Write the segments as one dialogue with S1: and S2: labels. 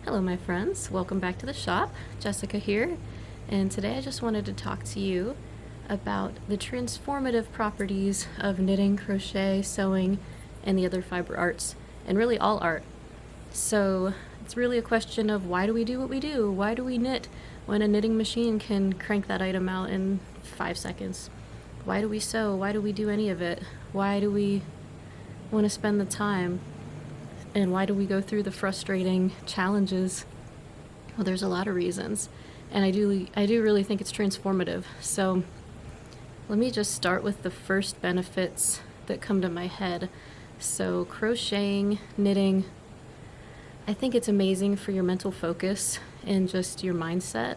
S1: Hello my friends, welcome back to the shop. Jessica here, and today I just wanted to talk to you about the transformative properties of knitting, crochet, sewing, and the other fiber arts, and really all art. So it's really a question of why do we do what we do? Why do we knit when a knitting machine can crank that item out in 5 seconds? Why do we sew? Why do we do any of it? Why do we want to spend the time? And why do we go through the frustrating challenges? Well, there's a lot of reasons, and I do really think it's transformative. So let me just start with the first benefits that come to my head. So crocheting, knitting, I think it's amazing for your mental focus and just your mindset.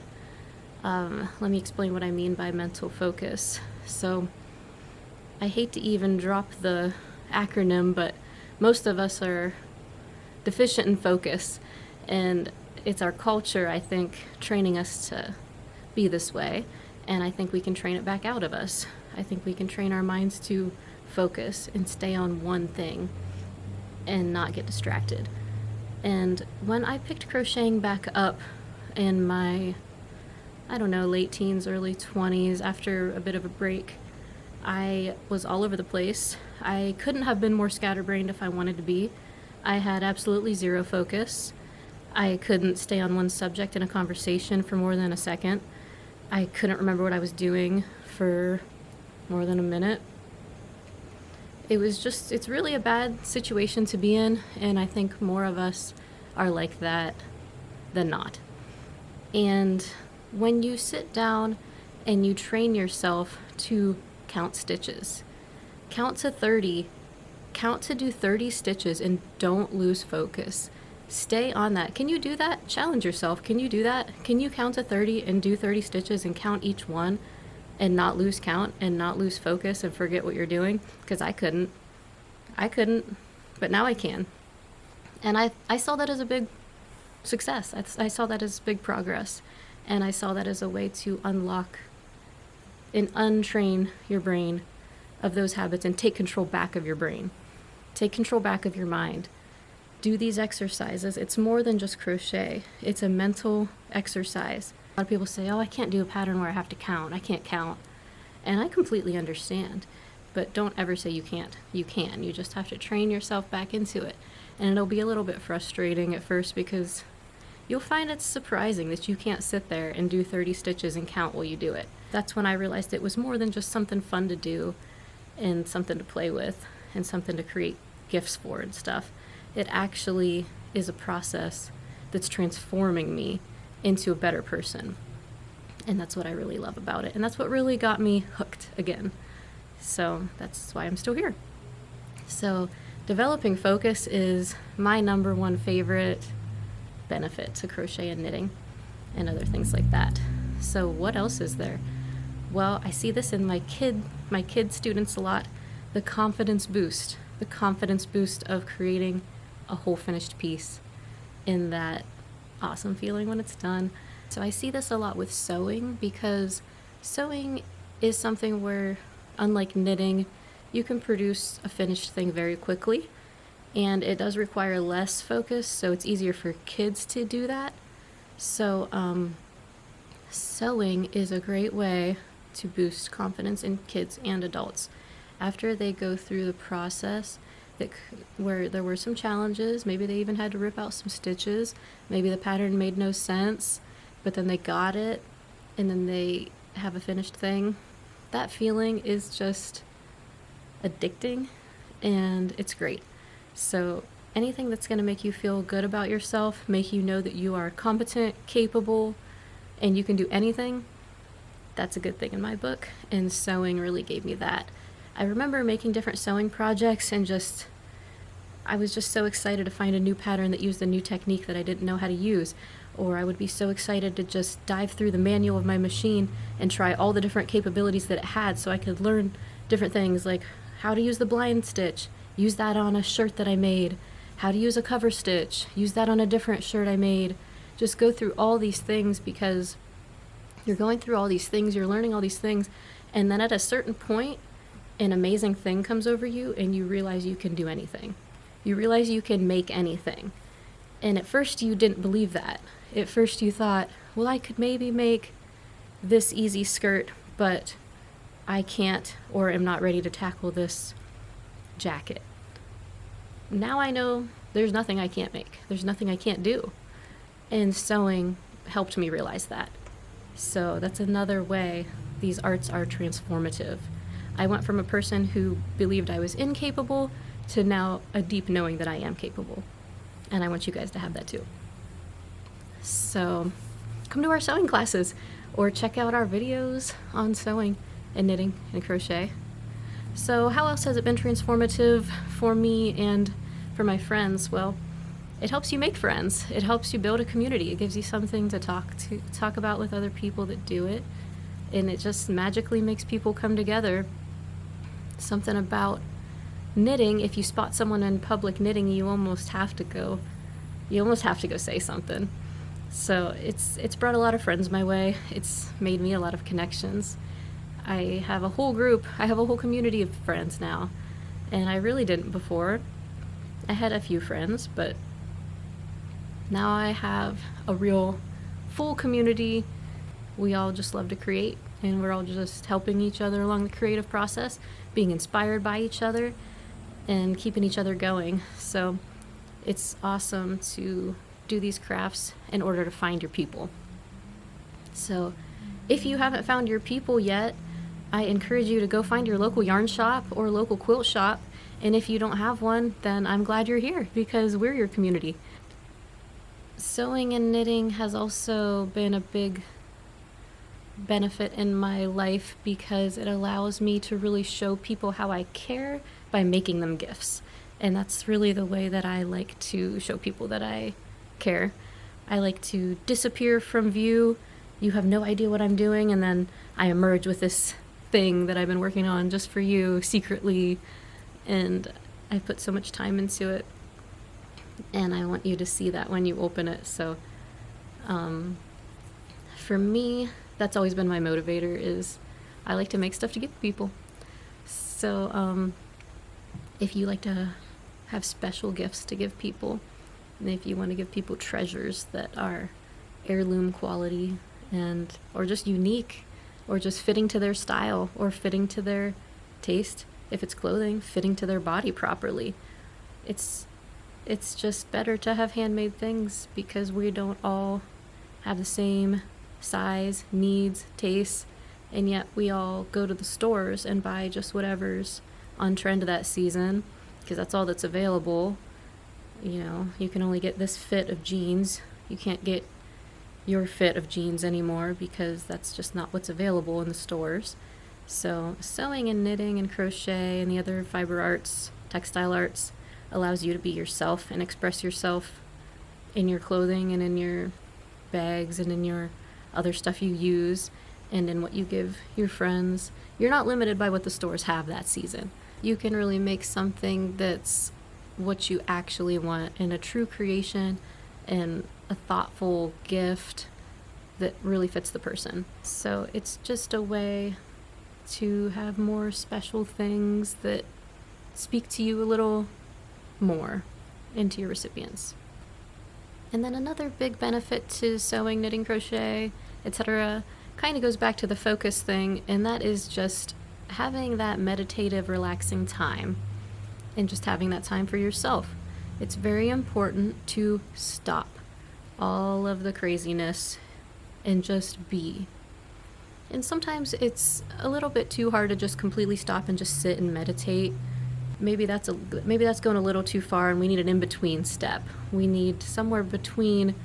S1: Let me explain what I mean by mental focus. So I hate to even drop the acronym, but most of us are deficient in focus, and it's our culture, I think, training us to be this way, and I think we can train it back out of us. I think we can train our minds to focus and stay on one thing and not get distracted. And when I picked crocheting back up in my, late teens, early 20s, after a bit of a break, I was all over the place. I couldn't have been more scatterbrained if I wanted to be. I had absolutely zero focus. I couldn't stay on one subject in a conversation for more than a second. I couldn't remember what I was doing for more than a minute. It's really a bad situation to be in, and I think more of us are like that than not. And when you sit down and you train yourself to count stitches, count to 30, count to do 30 stitches and don't lose focus. Stay on that. Can you do that? Challenge yourself. Can you do that? Can you count to 30 and do 30 stitches and count each one and not lose count and not lose focus and forget what you're doing? Because I couldn't, but now I can. And I saw that as a big success. I saw that as big progress. And I saw that as a way to unlock and untrain your brain of those habits and take control back of your brain. Take control back of your mind. Do these exercises. It's more than just crochet. It's a mental exercise. A lot of people say, oh, I can't do a pattern where I have to count. I can't count. And I completely understand. But don't ever say you can't. You can. You just have to train yourself back into it. And it'll be a little bit frustrating at first because you'll find it's surprising that you can't sit there and do 30 stitches and count while you do it. That's when I realized it was more than just something fun to do and something to play with and something to create gifts for and stuff. It actually is a process that's transforming me into a better person. And that's what I really love about it. And that's what really got me hooked again. So that's why I'm still here. So developing focus is my number one favorite benefit to crochet and knitting and other things like that. So what else is there? Well, I see this in my kid students a lot. The confidence boost of creating a whole finished piece in that awesome feeling when it's done. So I see this a lot with sewing because sewing is something where, unlike knitting, you can produce a finished thing very quickly, and it does require less focus, so it's easier for kids to do that. So sewing is a great way to boost confidence in kids and adults. After they go through the process where there were some challenges, maybe they even had to rip out some stitches, maybe the pattern made no sense, but then they got it, and then they have a finished thing. That feeling is just addicting, and it's great. So anything that's going to make you feel good about yourself, make you know that you are competent, capable, and you can do anything, that's a good thing in my book, and sewing really gave me that. I remember making different sewing projects and I was just so excited to find a new pattern that used a new technique that I didn't know how to use. Or I would be so excited to just dive through the manual of my machine and try all the different capabilities that it had so I could learn different things like how to use the blind stitch, use that on a shirt that I made, how to use a cover stitch, use that on a different shirt I made. Just go through all these things because you're going through all these things, you're learning all these things, and then at a certain point, an amazing thing comes over you and you realize you can do anything. You realize you can make anything. And at first you didn't believe that. At first you thought, well, I could maybe make this easy skirt, but I can't or am not ready to tackle this jacket. Now I know there's nothing I can't make. There's nothing I can't do. And sewing helped me realize that. So that's another way these arts are transformative. I went from a person who believed I was incapable to now a deep knowing that I am capable. And I want you guys to have that too. So come to our sewing classes or check out our videos on sewing and knitting and crochet. So how else has it been transformative for me and for my friends? Well, it helps you make friends. It helps you build a community. It gives you something to talk about with other people that do it. And it just magically makes people come together. Something about knitting, if you spot someone in public knitting, you almost have to go say something. So it's brought a lot of friends my way. It's made me a lot of connections. I have a whole community of friends now, and I really didn't before. I had a few friends, but now I have a real full community. We all just love to create, and we're all just helping each other along the creative process, being inspired by each other, and keeping each other going. So it's awesome to do these crafts in order to find your people. So if you haven't found your people yet, I encourage you to go find your local yarn shop or local quilt shop. And if you don't have one, then I'm glad you're here because we're your community. Sewing and knitting has also been a big benefit in my life because it allows me to really show people how I care by making them gifts. And that's really the way that I like to show people that I care. I like to disappear from view. You have no idea what I'm doing, and then I emerge with this thing that I've been working on just for you secretly, and I put so much time into it, and I want you to see that when you open it. So for me, that's always been my motivator, is I like to make stuff to give people. So if you like to have special gifts to give people, and if you want to give people treasures that are heirloom quality and or just unique or just fitting to their style or fitting to their taste, if it's clothing, fitting to their body properly, it's just better to have handmade things because we don't all have the same size, needs, tastes, and yet we all go to the stores and buy just whatever's on trend that season because that's all that's available. You know, you can only get this fit of jeans. You can't get your fit of jeans anymore because that's just not what's available in the stores. So sewing and knitting and crochet and the other fiber arts, textile arts, allows you to be yourself and express yourself in your clothing and in your bags and in your other stuff you use and in what you give your friends. You're not limited by what the stores have that season. You can really make something that's what you actually want and a true creation and a thoughtful gift that really fits the person. So it's just a way to have more special things that speak to you a little more and to your recipients. And then another big benefit to sewing, knitting, crochet, etc. kind of goes back to the focus thing, and that is just having that meditative, relaxing time and just having that time for yourself. It's very important to stop all of the craziness and just be. And sometimes it's a little bit too hard to just completely stop and just sit and meditate. Maybe that's going a little too far, and we need an in-between step. We need somewhere between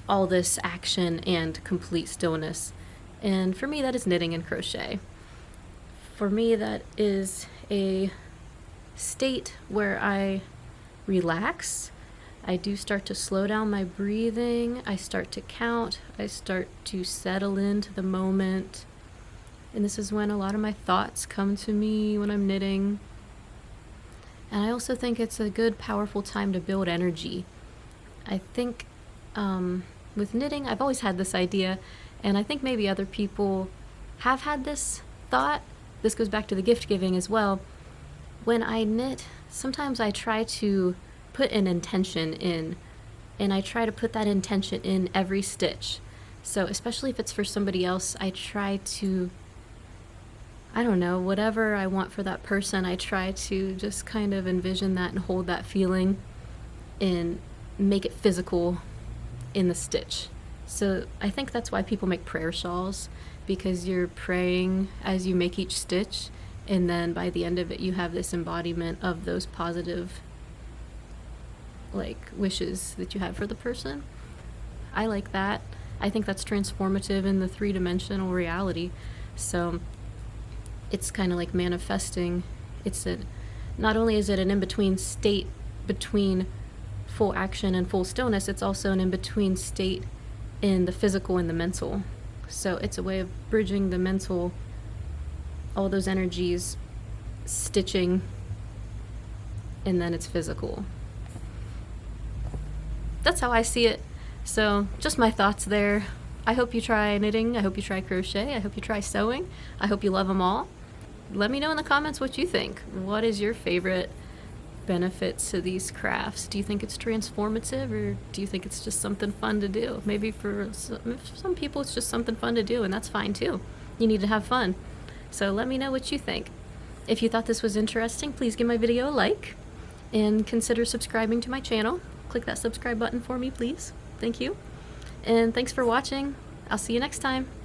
S1: all this action and complete stillness. And for me, that is knitting and crochet. For me, that is a state where I relax. I do start to slow down my breathing. I start to count. I start to settle into the moment. And this is when a lot of my thoughts come to me when I'm knitting. And I also think it's a good, powerful time to build energy. I think with knitting, I've always had this idea, and I think maybe other people have had this thought. This goes back to the gift giving as well. When I knit, sometimes I try to put an intention in and I try to put that intention in every stitch. So especially if it's for somebody else, I try to, I don't know, whatever I want for that person, I try to just kind of envision that and hold that feeling and make it physical in the stitch. So I think that's why people make prayer shawls, because you're praying as you make each stitch, and then by the end of it you have this embodiment of those positive like wishes that you have for the person. I like that. I think that's transformative in the three-dimensional reality. So it's kind of like manifesting. Not only is it an in-between state between full action and full stillness, it's also an in-between state in the physical and the mental. So it's a way of bridging the mental, all those energies, stitching, and then it's physical. That's how I see it. So just my thoughts there. I hope you try knitting. I hope you try crochet. I hope you try sewing. I hope you love them all. Let me know in the comments what you think. What is your favorite benefits to these crafts? Do you think it's transformative, or do you think it's just something fun to do? Maybe for some people it's just something fun to do, and that's fine too. You need to have fun. So let me know what you think. If you thought this was interesting, please give my video a like and consider subscribing to my channel. Click that subscribe button for me, please. Thank you. And thanks for watching. I'll see you next time.